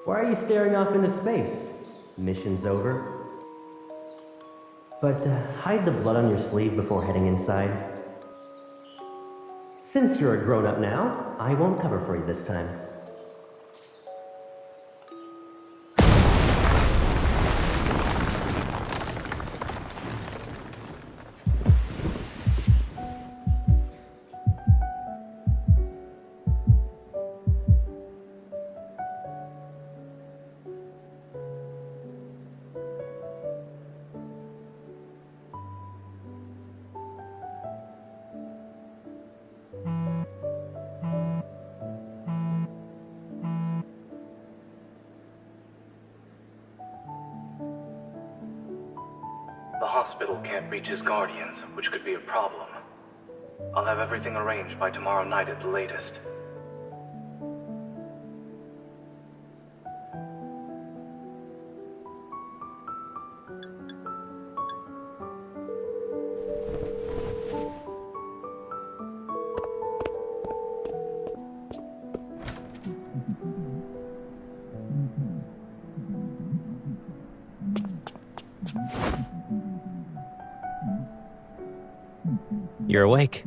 Why are you staring off into space? Mission's over. But hide the blood on your sleeve before heading inside. Since you're a grown-up now, I won't cover for you this time. The hospital can't reach his guardians, which could be a problem. I'll have everything arranged by tomorrow night at the latest. You're awake.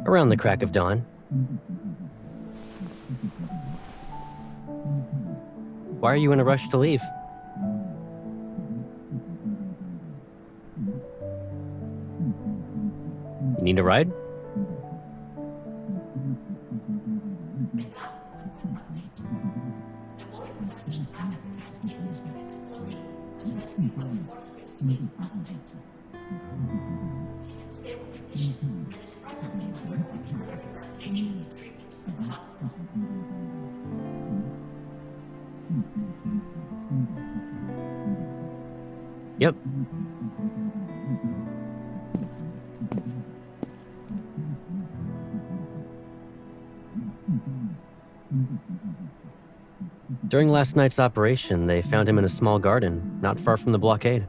Around the crack of dawn. Why are you in a rush to leave? You need a ride? Yep. During last night's operation, they found him in a small garden, not far from the blockade.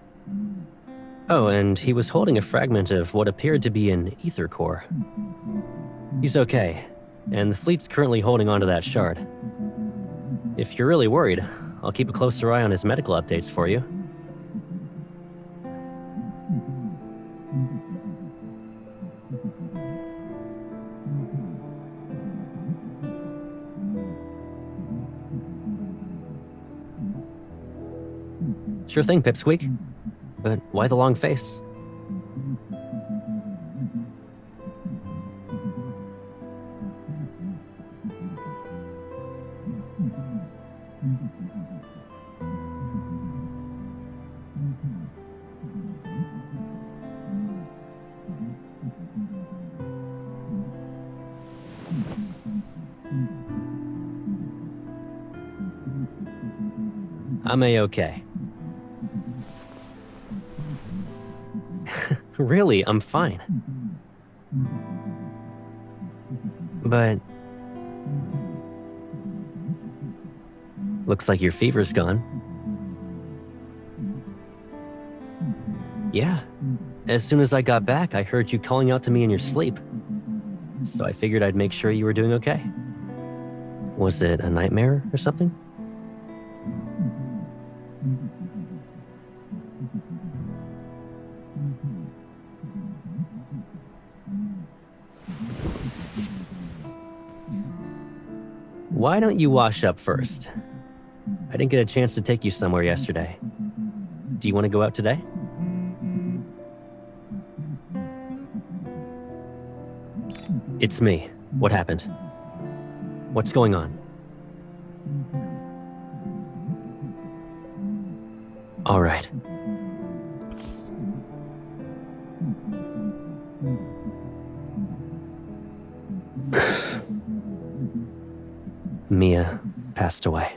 Oh, and he was holding a fragment of what appeared to be an ether core. He's okay, and the fleet's currently holding onto that shard. If you're really worried, I'll keep a closer eye on his medical updates for you. Sure thing, Pipsqueak. But why the long face? I'm A-okay. Really, I'm fine. But... looks like your fever's gone. Yeah. As soon as I got back, I heard you calling out to me in your sleep. So I figured I'd make sure you were doing okay. Was it a nightmare or something? Why don't you wash up first? I didn't get a chance to take you somewhere yesterday. Do you want to go out today? It's me. What happened? What's going on? All right. Mia passed away.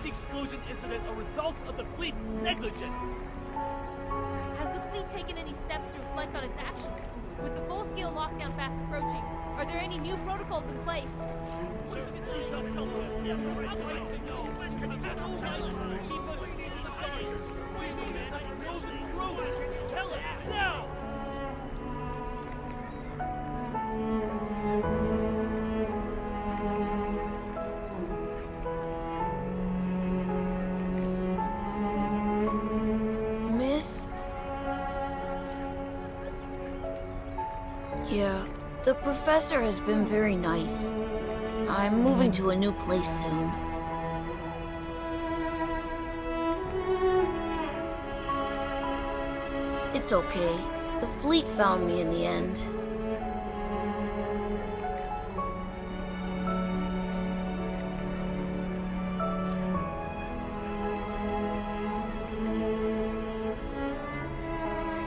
the explosion incident a result of the fleet's negligence? Has the fleet taken any steps to reflect on its actions? With the full-scale lockdown fast approaching, are there any new protocols in place? Tell us now! Miss? Yeah, the professor has been very nice. I'm moving to a new place soon. It's okay. The fleet found me in the end.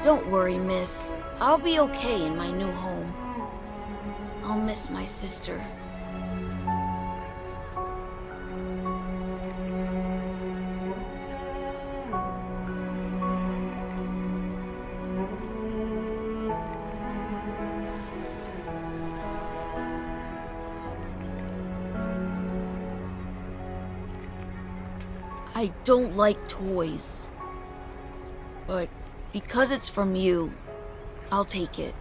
Don't worry, miss. I'll be okay in my new home. I'll miss my sister. I don't like toys. But because it's from you, I'll take it.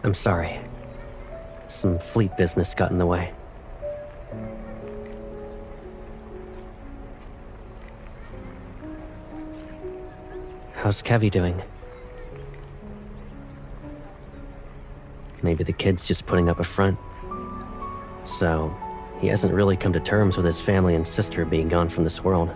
I'm sorry. Some fleet business got in the way. How's Kevy doing? Maybe the kid's just putting up a front. So, he hasn't really come to terms with his family and sister being gone from this world.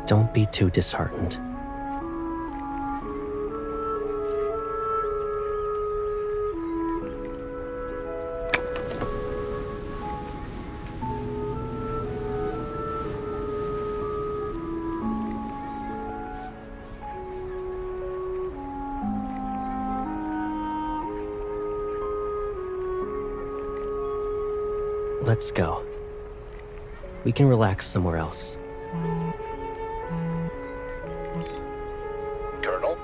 Don't be too disheartened. Let's go. We can relax somewhere else. Colonel?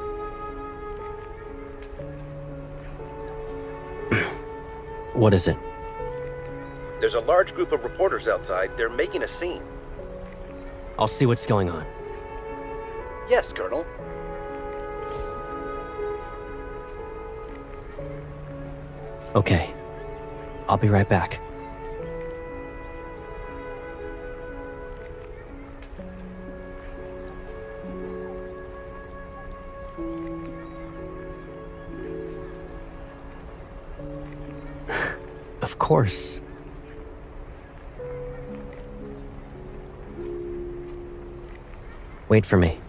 What is it? There's a large group of reporters outside. They're making a scene. I'll see what's going on. Yes, Colonel. Okay. I'll be right back. Of course. Wait for me.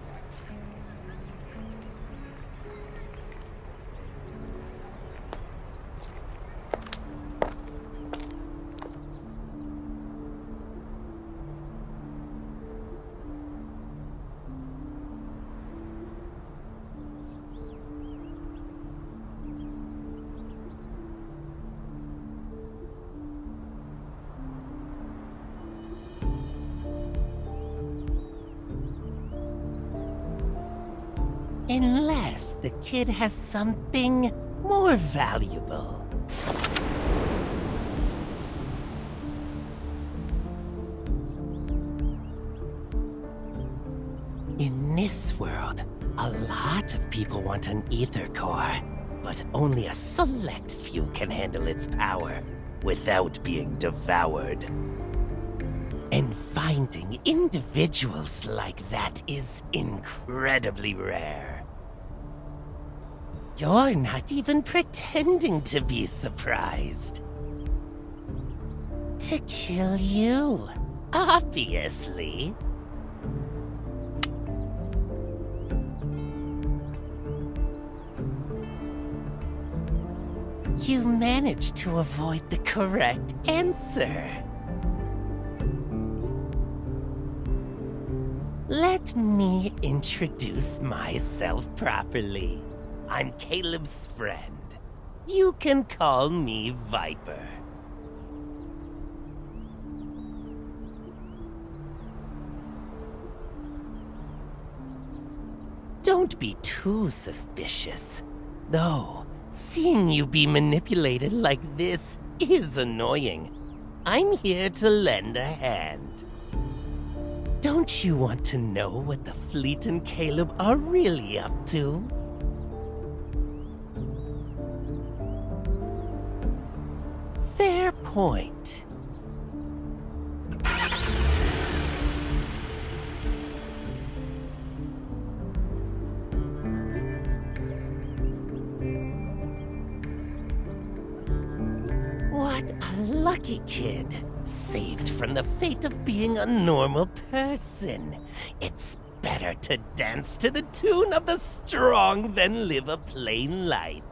Unless the kid has something more valuable. In this world, a A lot of people want an ether core, but only a select few can handle its power without being devoured. And finding individuals like that is incredibly rare. You're not even pretending to be surprised. To kill you, obviously. You managed to avoid the correct answer. Let me introduce myself properly. I'm Caleb's friend. You can call me Viper. Don't be too suspicious. Though, seeing you be manipulated like this is annoying. I'm here to lend a hand. Don't you want to know what the Fleet and Caleb are really up to? Fair point. What a lucky kid. Saved from the fate of being a normal person. It's better to dance to the tune of the strong than live a plain life.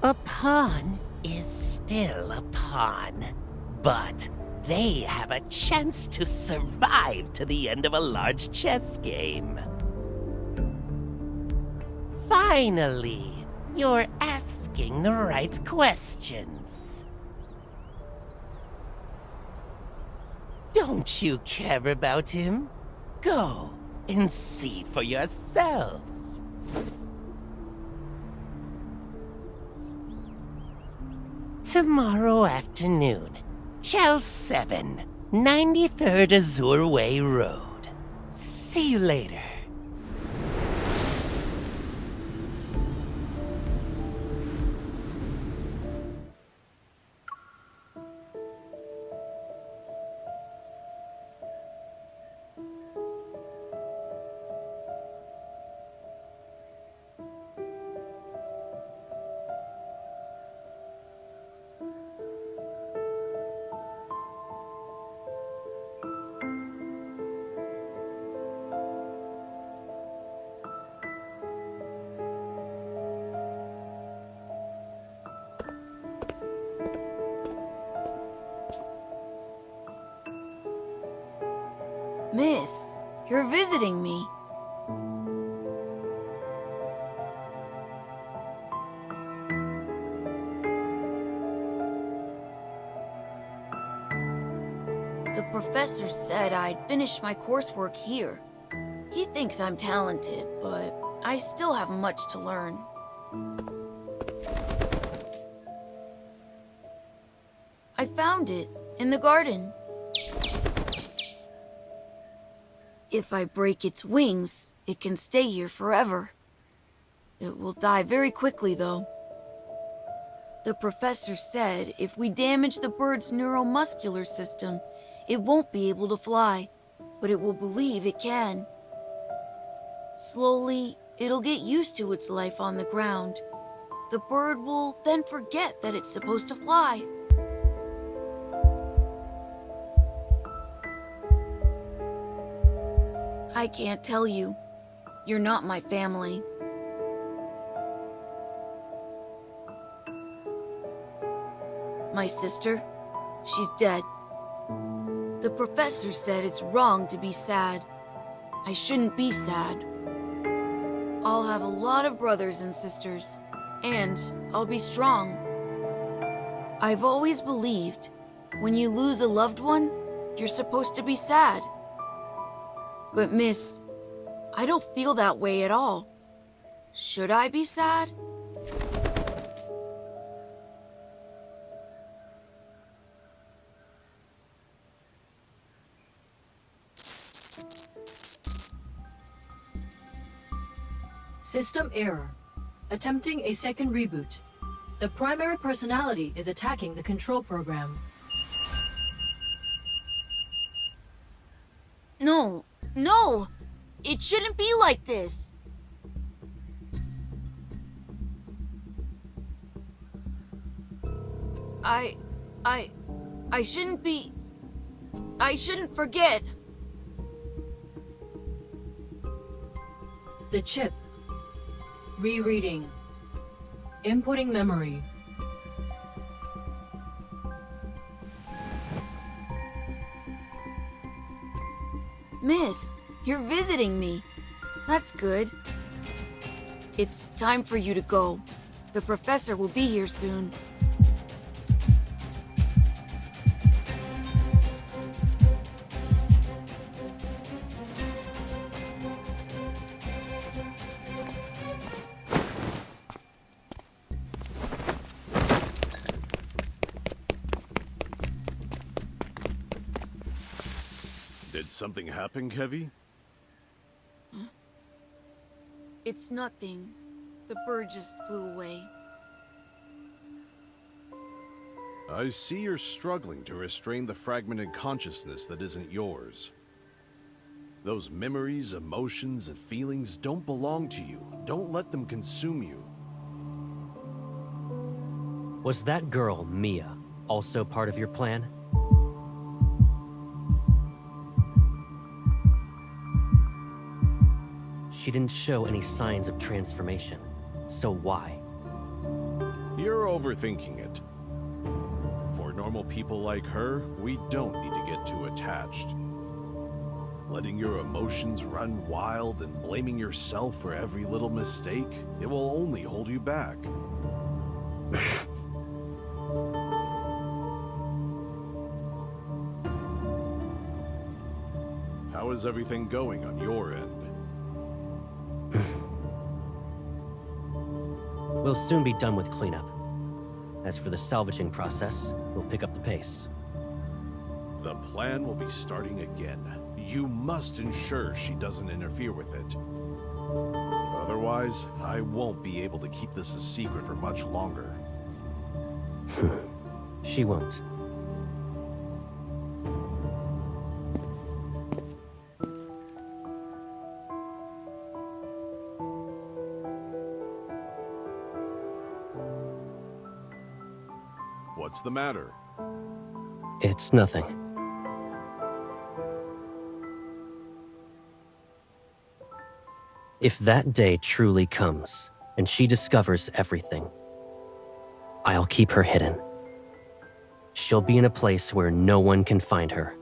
A pawn is still a pawn, but they have a chance to survive to the end of a large chess game. Finally, you're asking the right questions. Don't you care about him? Go and see for yourself. Tomorrow afternoon, Chel 7, 93rd Azure Way Road. See you later. Miss, you're visiting me. The professor said I'd finish my coursework here. He thinks I'm talented, but I still have much to learn. I found it in the garden. If I break its wings, it can stay here forever. It will die very quickly, though. The professor said if we damage the bird's neuromuscular system, it won't be able to fly, but it will believe it can. Slowly, it'll get used to its life on the ground. The bird will then forget that it's supposed to fly. I can't tell you. You're not my family. My sister, she's dead. The professor said it's wrong to be sad. I shouldn't be sad. I'll have a lot of brothers and sisters, and I'll be strong. I've always believed when you lose a loved one, you're supposed to be sad. But miss, I don't feel that way at all. Should I be sad? System error. Attempting a second reboot. The primary personality is attacking the control program. No, no! It shouldn't be like this! I shouldn't be... I shouldn't forget. The chip. Rereading. Inputting memory. Miss, you're visiting me. That's good. It's time for you to go. The professor will be here soon. Did something happen, Kevy? Huh? It's nothing. The bird just flew away. I see you're struggling to restrain the fragmented consciousness that isn't yours. Those memories, emotions, and feelings don't belong to you. Don't let them consume you. Was that girl, Mia, also part of your plan? She didn't show any signs of transformation. So why? You're overthinking it. For normal people like her, we don't need to get too attached. Letting your emotions run wild and blaming yourself for every little mistake, it will only hold you back. How is everything going on your end? We'll soon be done with cleanup. As for the salvaging process, we'll pick up the pace. The plan will be starting again. You must ensure she doesn't interfere with it. Otherwise, I won't be able to keep this a secret for much longer. She won't. What's the matter? It's nothing. If that day truly comes, and she discovers everything, I'll keep her hidden. She'll be in a place where no one can find her.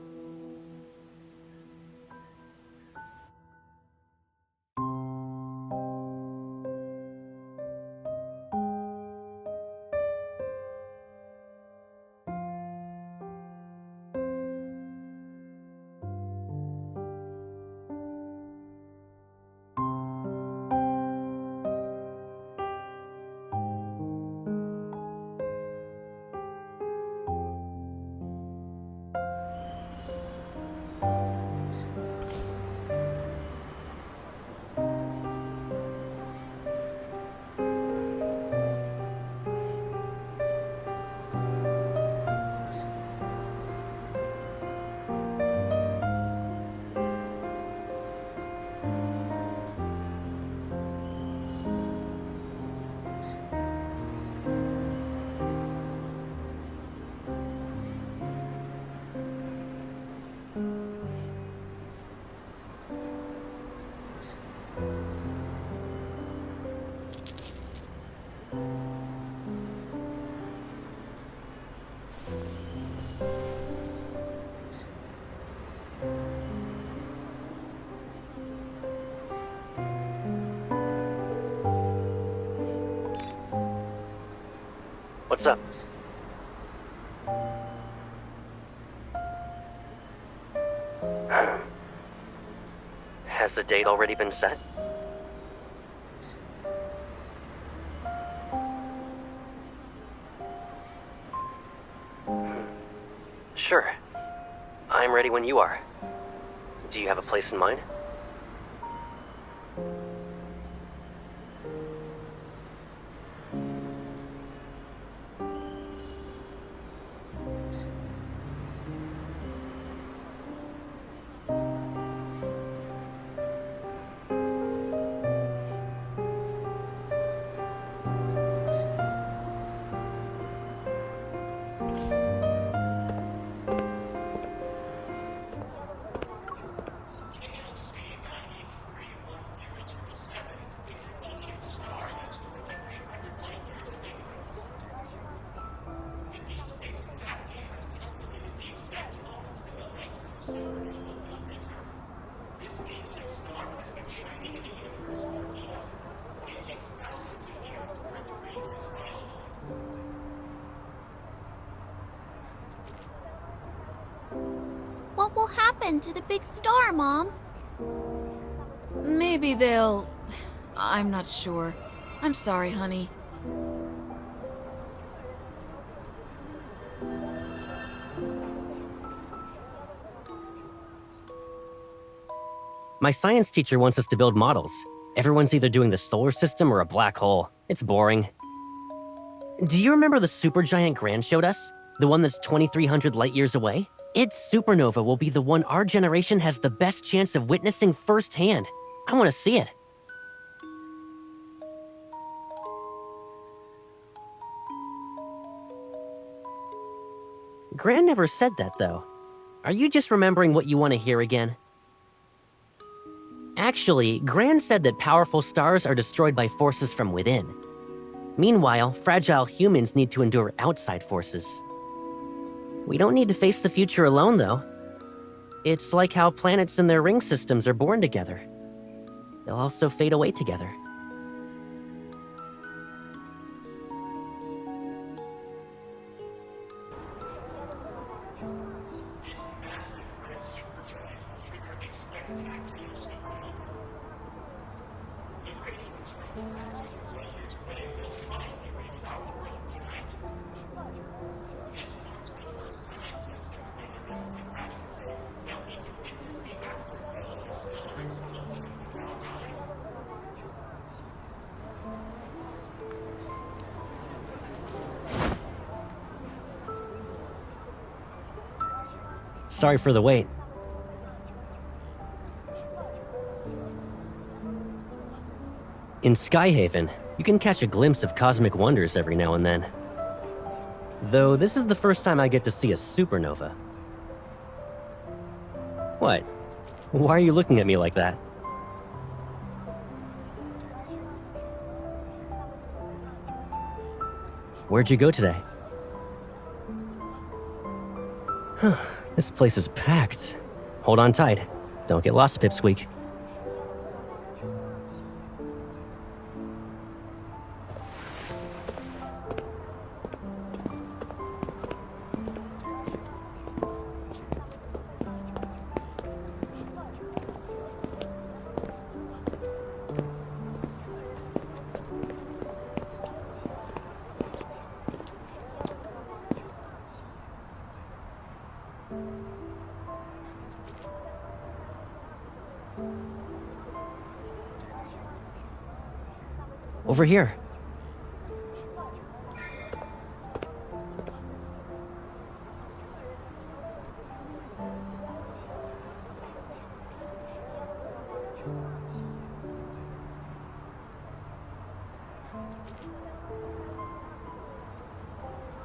What's up? Has the date already been set? Sure. I'm ready when you are. Do you have a place in mind? What will happen to the big star, Mom? Maybe they'll... I'm not sure. I'm sorry, honey. My science teacher wants us to build models. Everyone's either doing the solar system or a black hole. It's boring. Do you remember the supergiant Gran showed us? The one that's 2,300 light years away? Its supernova will be the one our generation has the best chance of witnessing firsthand. I want to see it. Gran never said that, though. Are you just remembering what you want to hear again? Actually, Gran said that powerful stars are destroyed by forces from within. Meanwhile, fragile humans need to endure outside forces. We don't need to face the future alone, though. It's like how planets and their ring systems are born together. They'll also fade away together. Sorry for the wait. In Skyhaven, you can catch a glimpse of cosmic wonders every now and then. Though this is the first time I get to see a supernova. What? Why are you looking at me like that? Where'd you go today? This place is packed. Hold on tight. Don't get lost, Pipsqueak. Over here.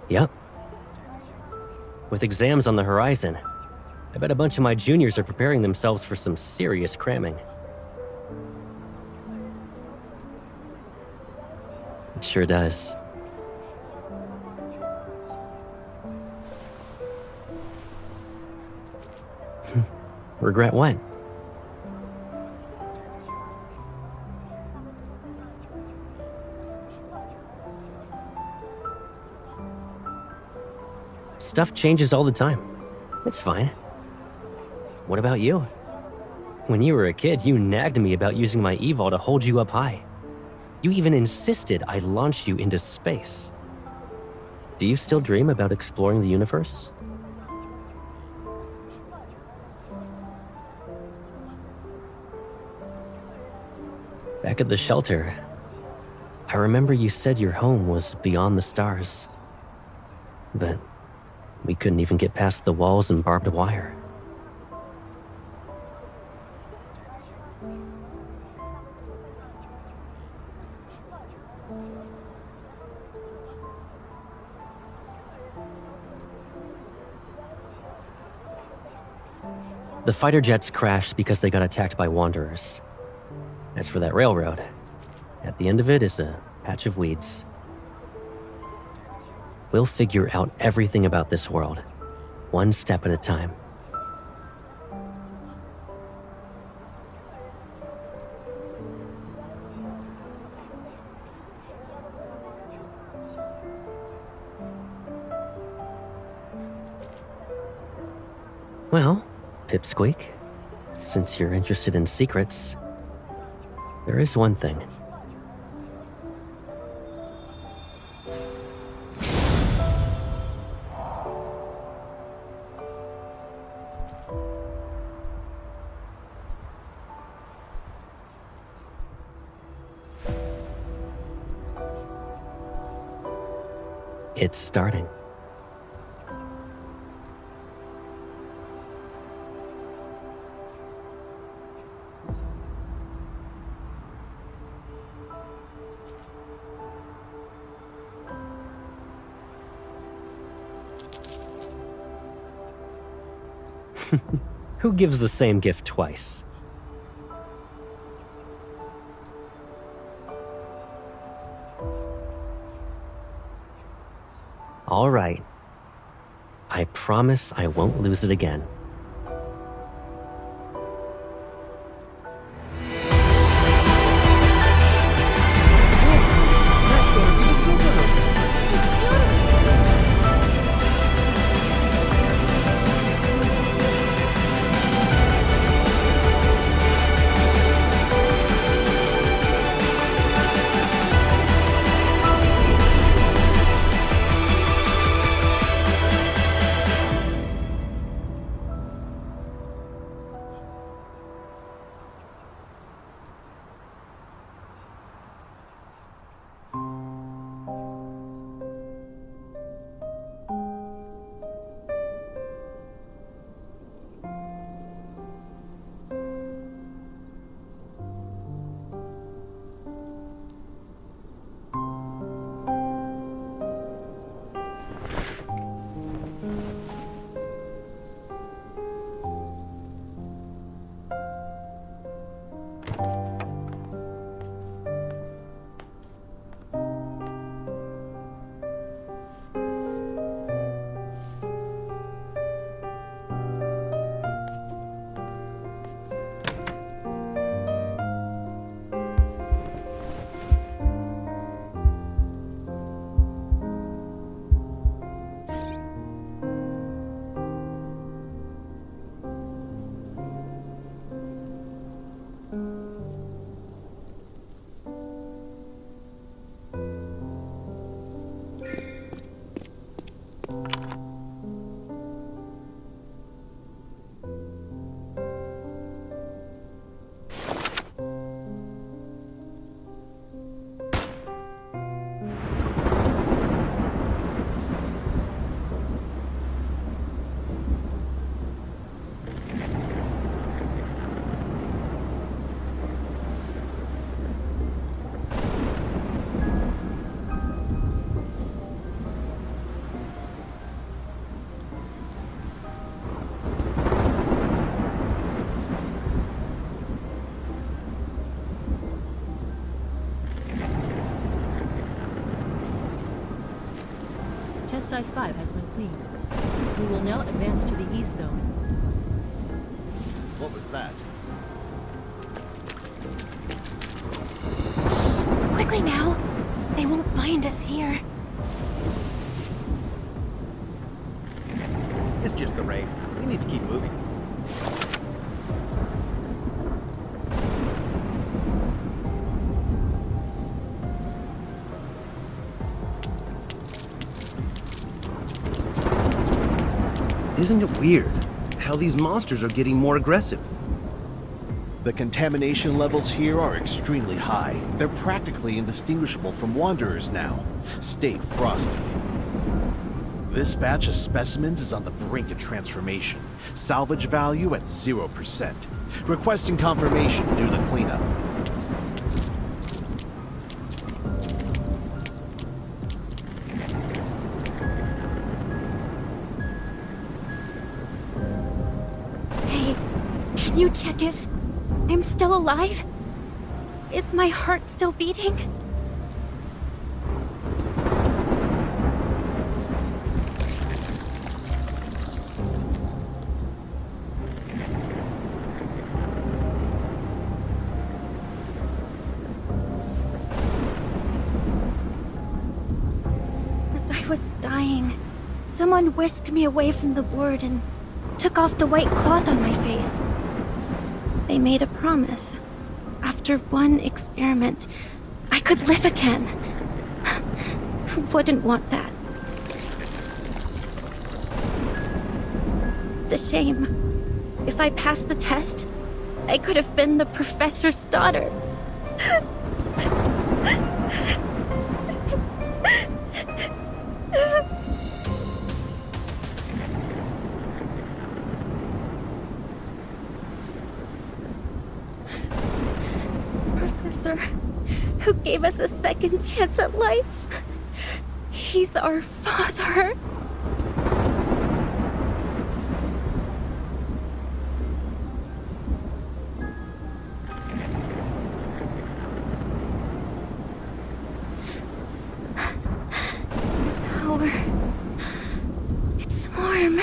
Yep. With exams on the horizon, I bet a bunch of my juniors are preparing themselves for some serious cramming. It sure does. Regret what? Stuff changes all the time. It's fine. What about you? When you were a kid, you nagged me about using my evol to hold you up high. You even insisted I launch you into space. Do you still dream about exploring the universe? Back at the shelter, I remember you said your home was beyond the stars. But we couldn't even get past the walls and barbed wire. The fighter jets crashed because they got attacked by wanderers. As for that railroad, at the end of it is a patch of weeds. We'll figure out everything about this world, one step at a time. Well, Pipsqueak, since you're interested in secrets, there is one thing. It's starting. Who gives the same gift twice? All right. I promise I won't lose it again. Site 5 has been cleaned. We will now advance to the east zone. What was that? Shh! Quickly now! They won't find us here. It's just the rain. We need to keep moving. Isn't it weird how these monsters are getting more aggressive? The contamination levels here are extremely high. They're practically indistinguishable from wanderers now. Stay frosty. This batch of specimens is on the brink of transformation. Salvage value at 0%. Requesting confirmation to do the cleanup. Can you check if I'm still alive? Is my heart still beating? As I was dying, someone whisked me away from the ward and took off the white cloth on my face. They made a promise. After one experiment, I could live again. Who wouldn't want that? It's a shame. If I passed the test, I could have been the professor's daughter. Professor, who gave us a second chance at life. He's our father. It's warm.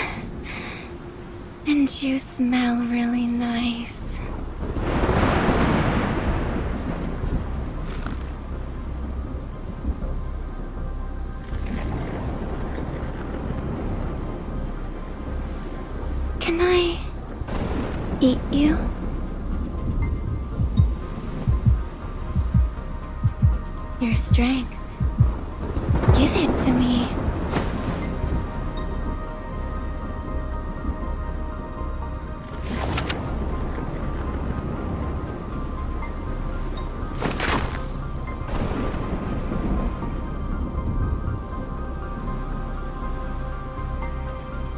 And you smell really nice. Can I eat you? Your strength. Give it to me.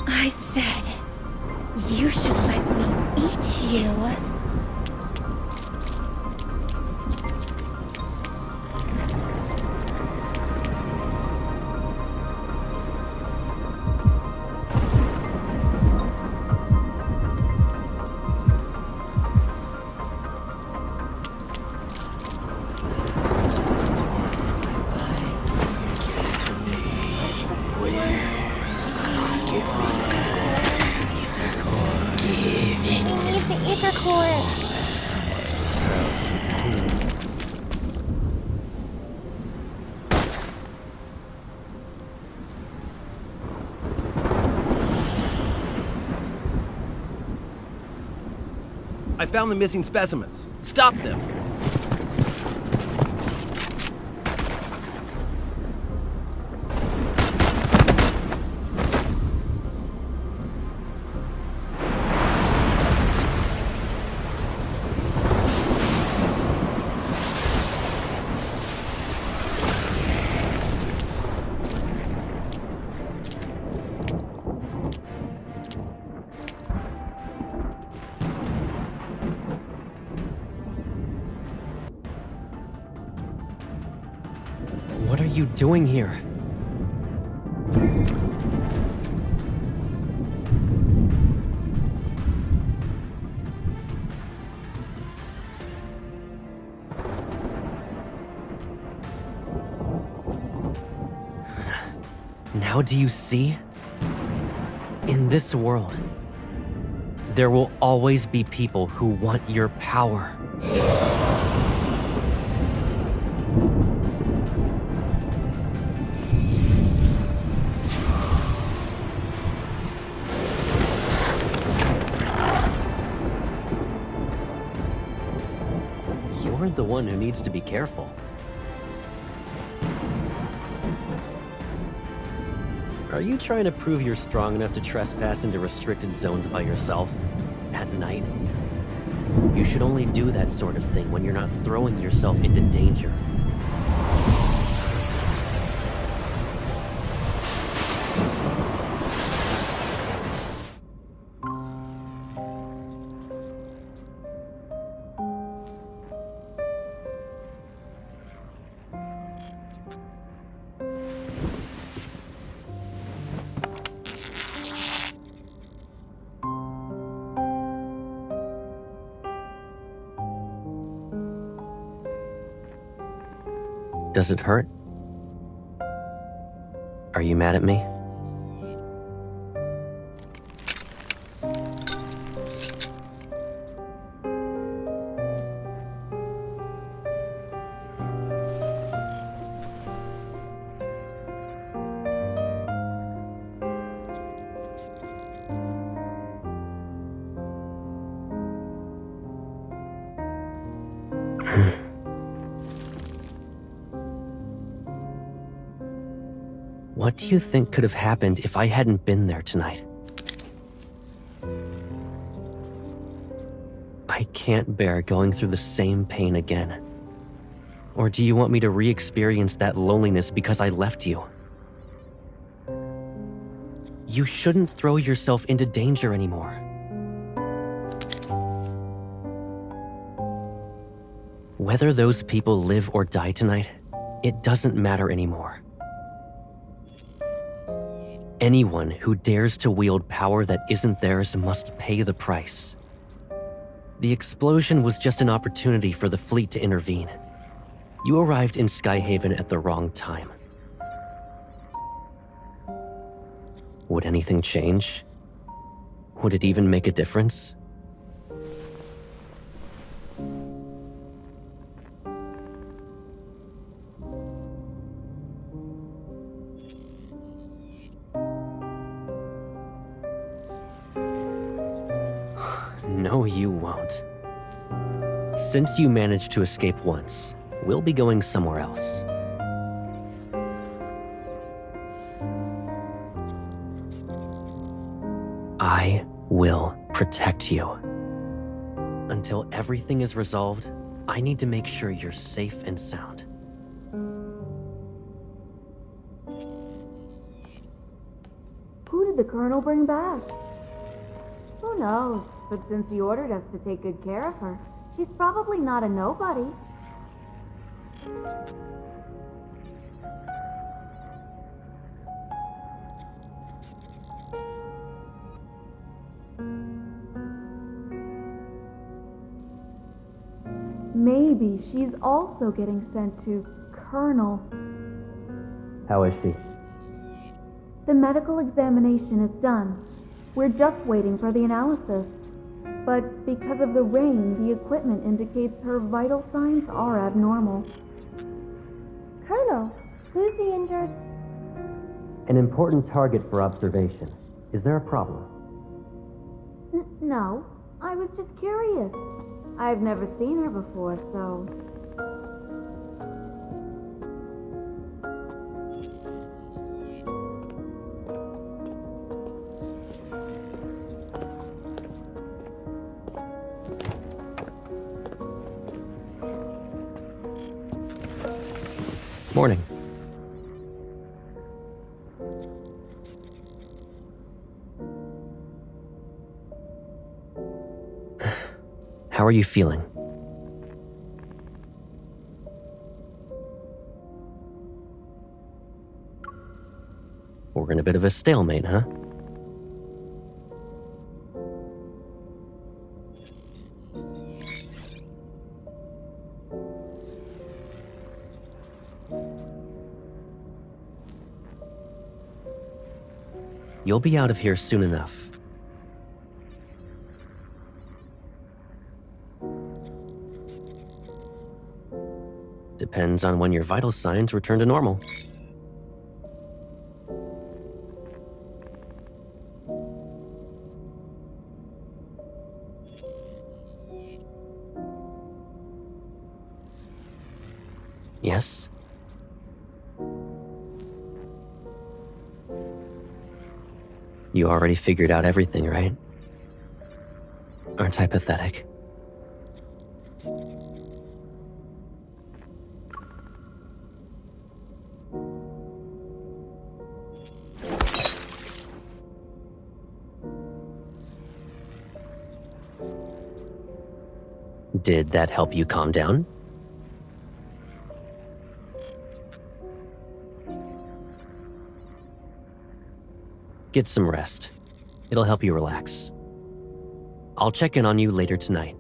I said, you should let me eat you. I found the missing specimens. Stop them! What are you doing here? Now do you see? In this world, there will always be people who want your power. You're the one who needs to be careful. Are you trying to prove you're strong enough to trespass into restricted zones by yourself? At night? You should only do that sort of thing when you're not throwing yourself into danger. Does it hurt? Are you mad at me? What do you think could have happened if I hadn't been there tonight? I can't bear going through the same pain again. Or do you want me to re-experience that loneliness because I left you? You shouldn't throw yourself into danger anymore. Whether those people live or die tonight, it doesn't matter anymore. Anyone who dares to wield power that isn't theirs must pay the price. The explosion was just an opportunity for the fleet to intervene. You arrived in Skyhaven at the wrong time. Would anything change? Would it even make a difference? No, you won't. Since you managed to escape once, we'll be going somewhere else. I will protect you. Until everything is resolved, I need to make sure you're safe and sound. Who did the Colonel bring back? Who knows? But since he ordered us to take good care of her, she's probably not a nobody. Maybe she's also getting sent to Colonel. How is she? The medical examination is done. We're just waiting for the analysis. But because of the rain, the equipment indicates her vital signs are abnormal. Colonel, who's the injured? An important target for observation. Is there a problem? No, I was just curious. I've never seen her before, so... Morning. How are you feeling? We're in a bit of a stalemate, huh? You'll be out of here soon enough. Depends on when your vital signs return to normal. Yes? You already figured out everything, right? Aren't I pathetic? Did that help you calm down? Get some rest. It'll help you relax. I'll check in on you later tonight.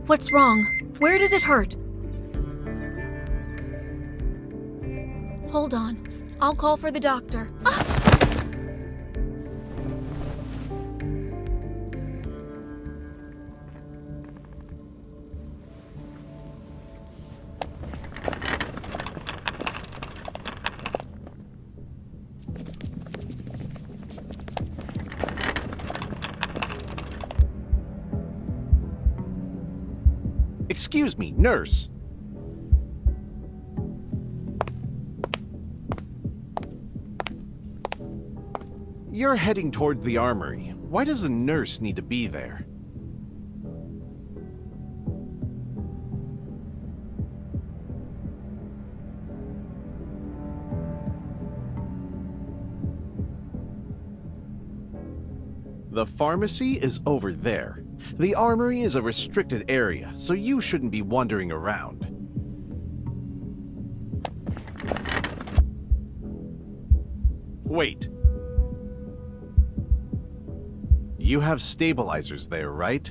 What's wrong? Where does it hurt? Hold on. I'll call for the doctor. Excuse me, nurse. You're heading toward the armory. Why does a nurse need to be there? The pharmacy is over there. The armory is a restricted area, so you shouldn't be wandering around. Wait. You have stabilizers there, right?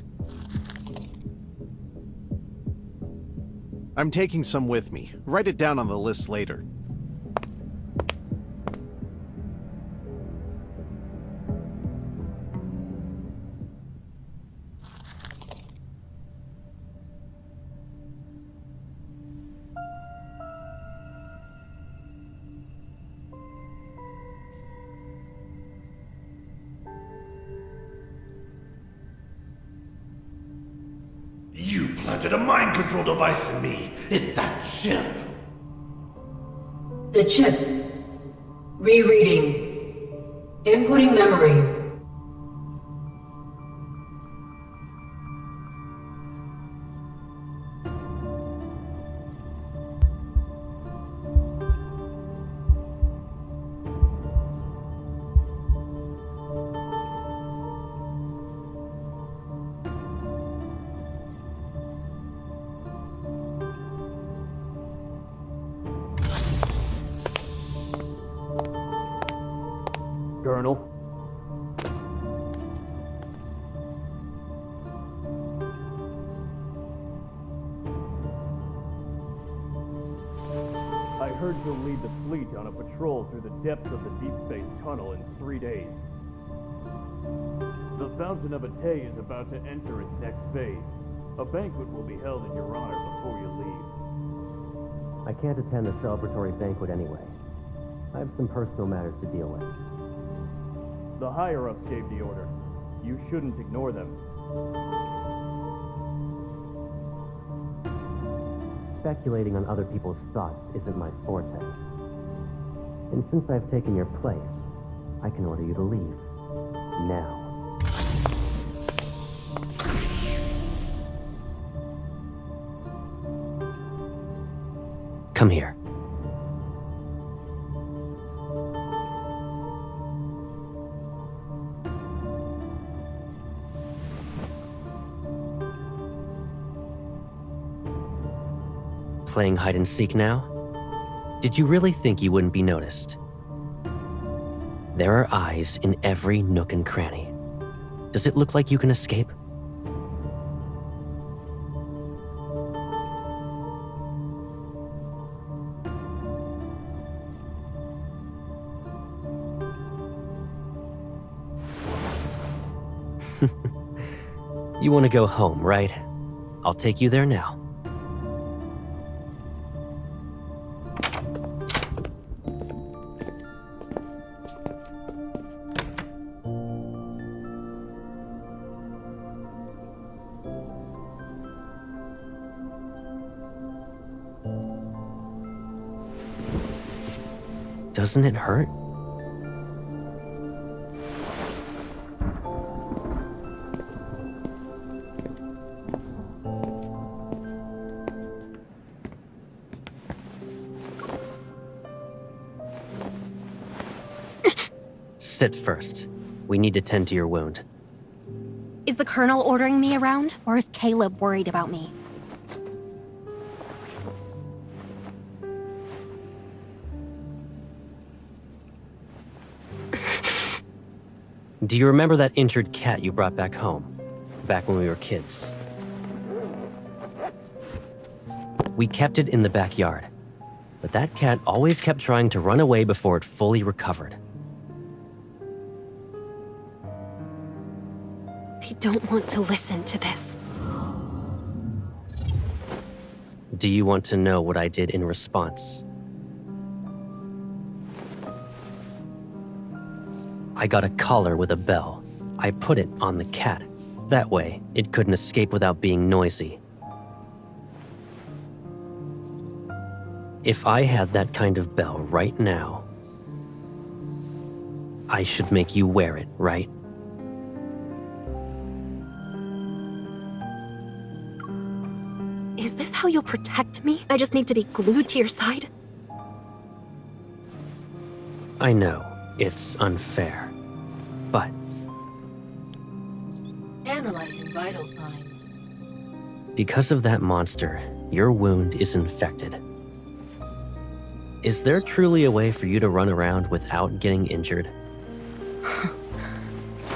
I'm taking some with me. Write it down on the list later. You planted a mind control device in me. It's that chip. The chip. Rereading. Inputting memory. Colonel? I heard you'll lead the fleet on a patrol through the depths of the Deepspace tunnel in 3 days. The Fountain of Atay is about to enter its next phase. A banquet will be held in your honor before you leave. I can't attend the celebratory banquet anyway. I have some personal matters to deal with. The higher-ups gave the order. You shouldn't ignore them. Speculating on other people's thoughts isn't my forte. And since I've taken your place, I can order you to leave. Now. Come here. Playing hide and seek now? Did you really think you wouldn't be noticed? There are eyes in every nook and cranny. Does it look like you can escape? You want to go home, right? I'll take you there now. Doesn't it hurt? Sit first. We need to tend to your wound. Is the Colonel ordering me around, or is Caleb worried about me? Do you remember that injured cat you brought back home? Back when we were kids? We kept it in the backyard. But that cat always kept trying to run away before it fully recovered. I don't want to listen to this. Do you want to know what I did in response? I got a collar with a bell. I put it on the cat. That way, it couldn't escape without being noisy. If I had that kind of bell right now, I should make you wear it, right? Is this how you'll protect me? I just need to be glued to your side? I know, it's unfair, but... Analyzing vital signs. Because of that monster, your wound is infected. Is there truly a way for you to run around without getting injured?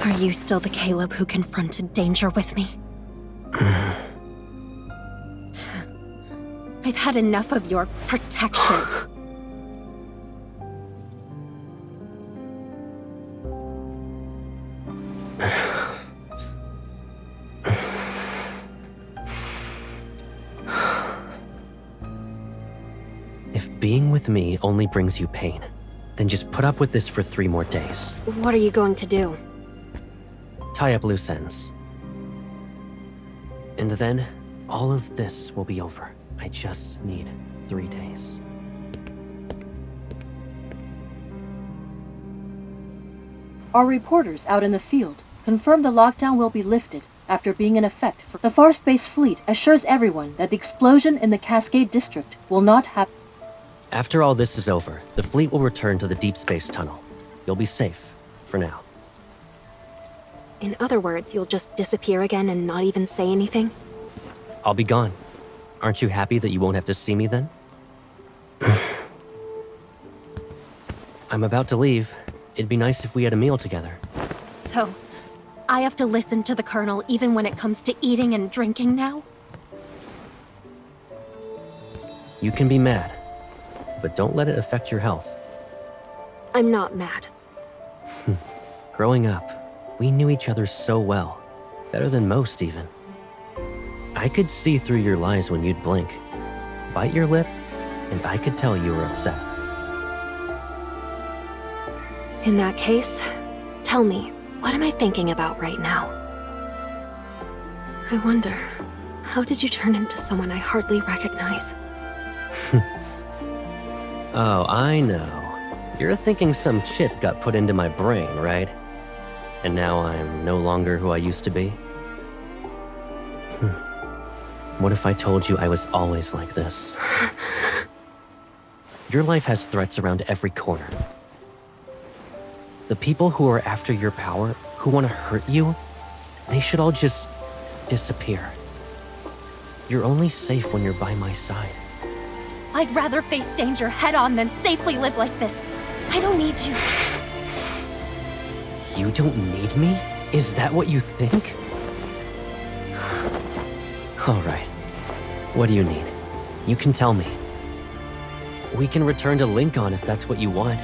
Are you still the Caleb who confronted danger with me? I've had enough of your protection. If being with me only brings you pain, then just put up with this for 3 more days. What are you going to do? Tie up loose ends. And then, all of this will be over. I just need 3 days. Our reporters out in the field confirm the lockdown will be lifted after being in effect. The Far Space Fleet assures everyone that the explosion in the Cascade District will not happen. After all this is over, the fleet will return to the Deepspace tunnel. You'll be safe, for now. In other words, you'll just disappear again and not even say anything? I'll be gone. Aren't you happy that you won't have to see me then? I'm about to leave. It'd be nice if we had a meal together. So, I have to listen to the Colonel even when it comes to eating and drinking now? You can be mad, but don't let it affect your health. I'm not mad. Growing up, we knew each other so well. Better than most, even. I could see through your lies when you'd blink. Bite your lip, and I could tell you were upset. In that case, tell me, what am I thinking about right now? I wonder, how did you turn into someone I hardly recognize? Oh, I know. You're thinking some chip got put into my brain, right? And now I'm no longer who I used to be? What if I told you I was always like this? Your life has threats around every corner. The people who are after your power, who want to hurt you, they should all just disappear. You're only safe when you're by my side. I'd rather face danger head-on than safely live like this. I don't need you. You don't need me? Is that what you think? All right. What do you need? You can tell me. We can return to Lincoln if that's what you want.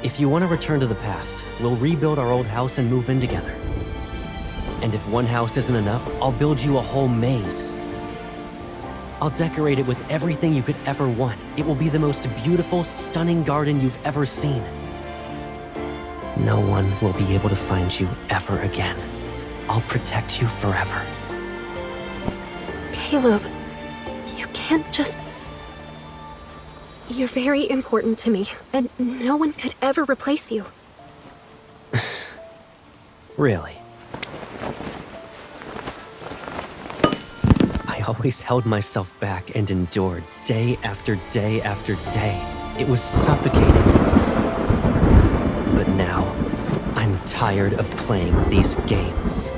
If you want to return to the past, we'll rebuild our old house and move in together. And if one house isn't enough, I'll build you a whole maze. I'll decorate it with everything you could ever want. It will be the most beautiful, stunning garden you've ever seen. No one will be able to find you ever again. I'll protect you forever. Caleb, you can't just... You're very important to me, and no one could ever replace you. Really? I always held myself back and endured day after day after day. It was suffocating. But now, I'm tired of playing these games.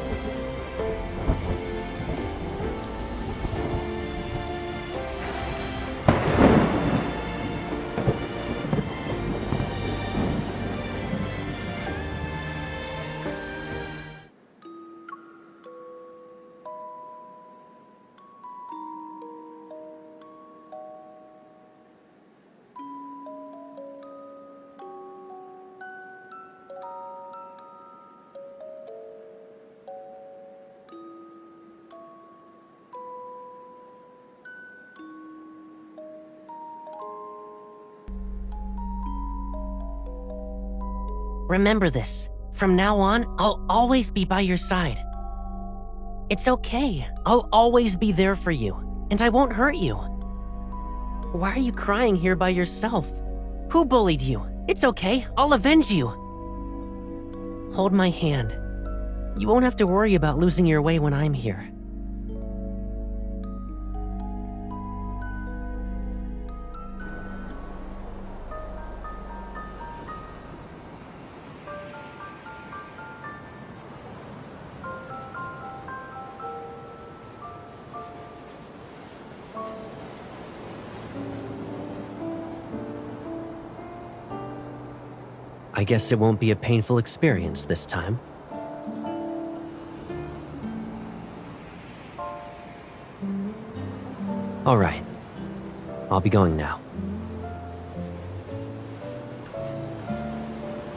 Remember this. From now on, I'll always be by your side. It's okay. I'll always be there for you, and I won't hurt you. Why are you crying here by yourself? Who bullied you? It's okay. I'll avenge you. Hold my hand. You won't have to worry about losing your way when I'm here. I guess it won't be a painful experience this time. All right. I'll be going now.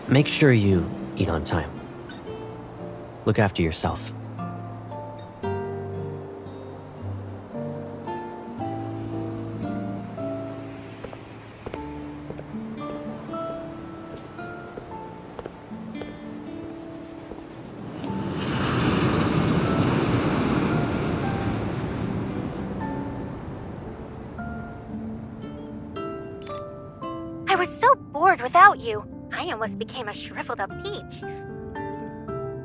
Make sure you eat on time. Look after yourself. I was so bored without you. I almost became a shriveled up peach.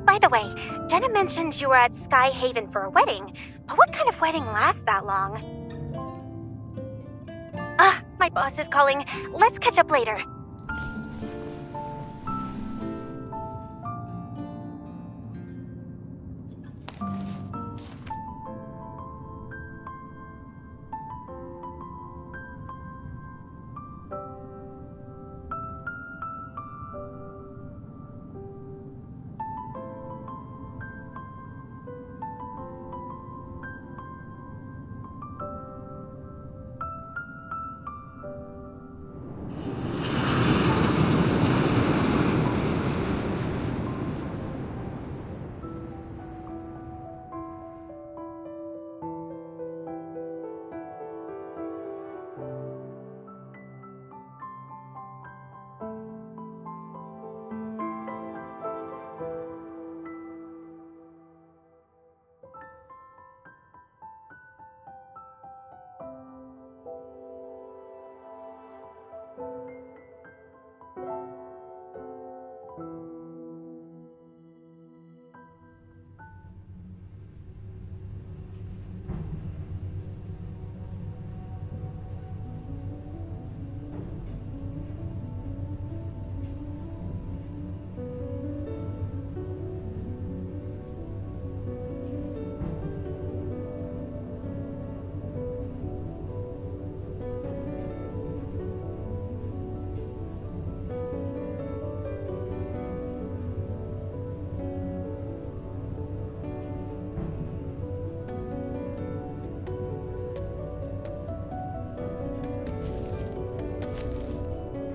By the way, Jenna mentioned you were at Sky Haven for a wedding, but what kind of wedding lasts that long? My boss is calling. Let's catch up later.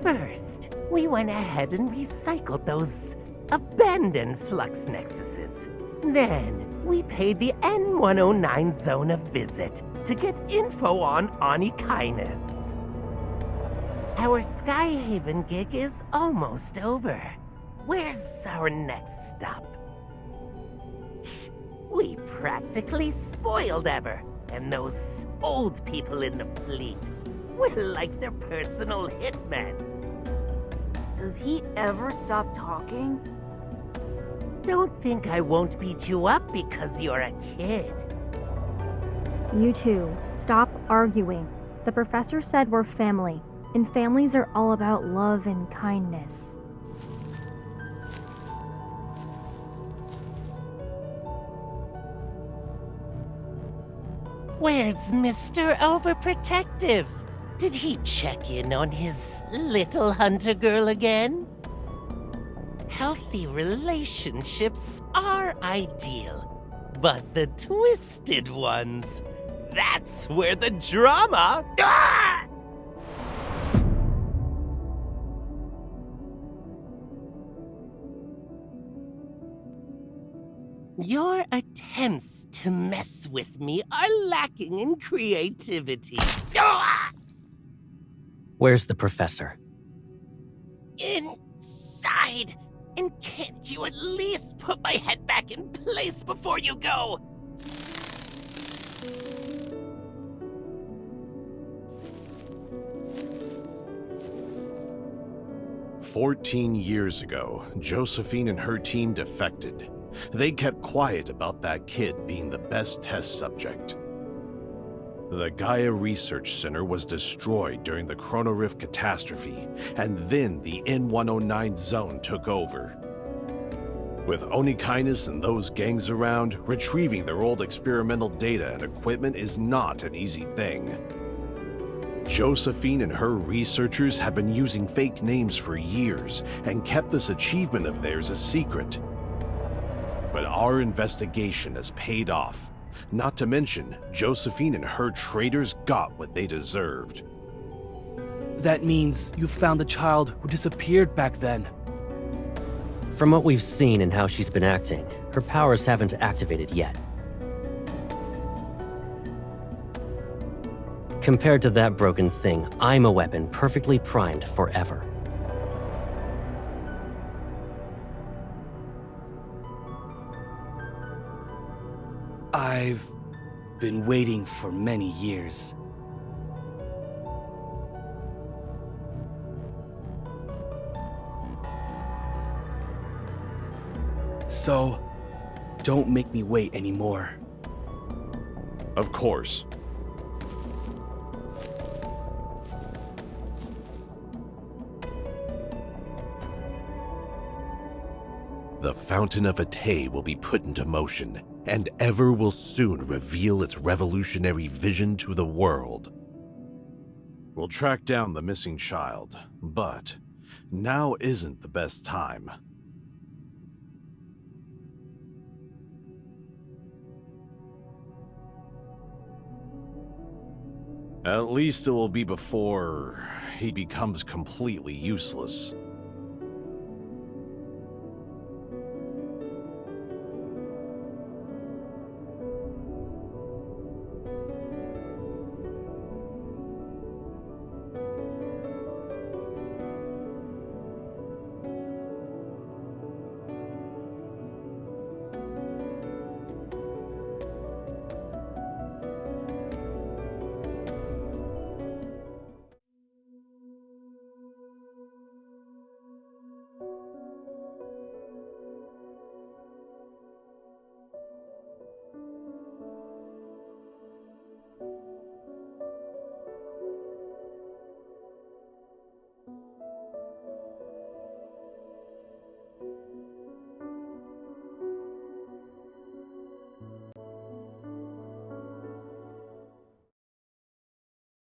First, we went ahead and recycled those abandoned flux nexuses. Then, we paid the N109 zone a visit to get info on Onikinus. Our Skyhaven gig is almost over. Where's our next stop? We practically spoiled Ever, and those old people in the fleet. We're like their personal hitmen. Does he ever stop talking? Don't think I won't beat you up because you're a kid. You two, stop arguing. The professor said we're family, and families are all about love and kindness. Where's Mr. Overprotective? Did he check in on his little hunter girl again? Healthy relationships are ideal, but the twisted ones, that's where the drama... Ah! Your attempts to mess with me are lacking in creativity. Ah! Where's the professor? Inside. And can't you at least put my head back in place before you go? 14 years ago, Josephine and her team defected. They kept quiet about that kid being the best test subject. The Gaia Research Center was destroyed during the Chrono Rift catastrophe, and then the N109 zone took over. With Onikainus and those gangs around, retrieving their old experimental data and equipment is not an easy thing. Josephine and her researchers have been using fake names for years and kept this achievement of theirs a secret. But our investigation has paid off. Not to mention, Josephine and her traitors got what they deserved. That means you found the child who disappeared back then. From what we've seen and how she's been acting, her powers haven't activated yet. Compared to that broken thing, I'm a weapon perfectly primed forever. I've been waiting for many years. So, don't make me wait anymore. Of course. The Fountain of Atay will be put into motion, and Ever will soon reveal its revolutionary vision to the world. We'll track down the missing child, but now isn't the best time. At least it will be before he becomes completely useless.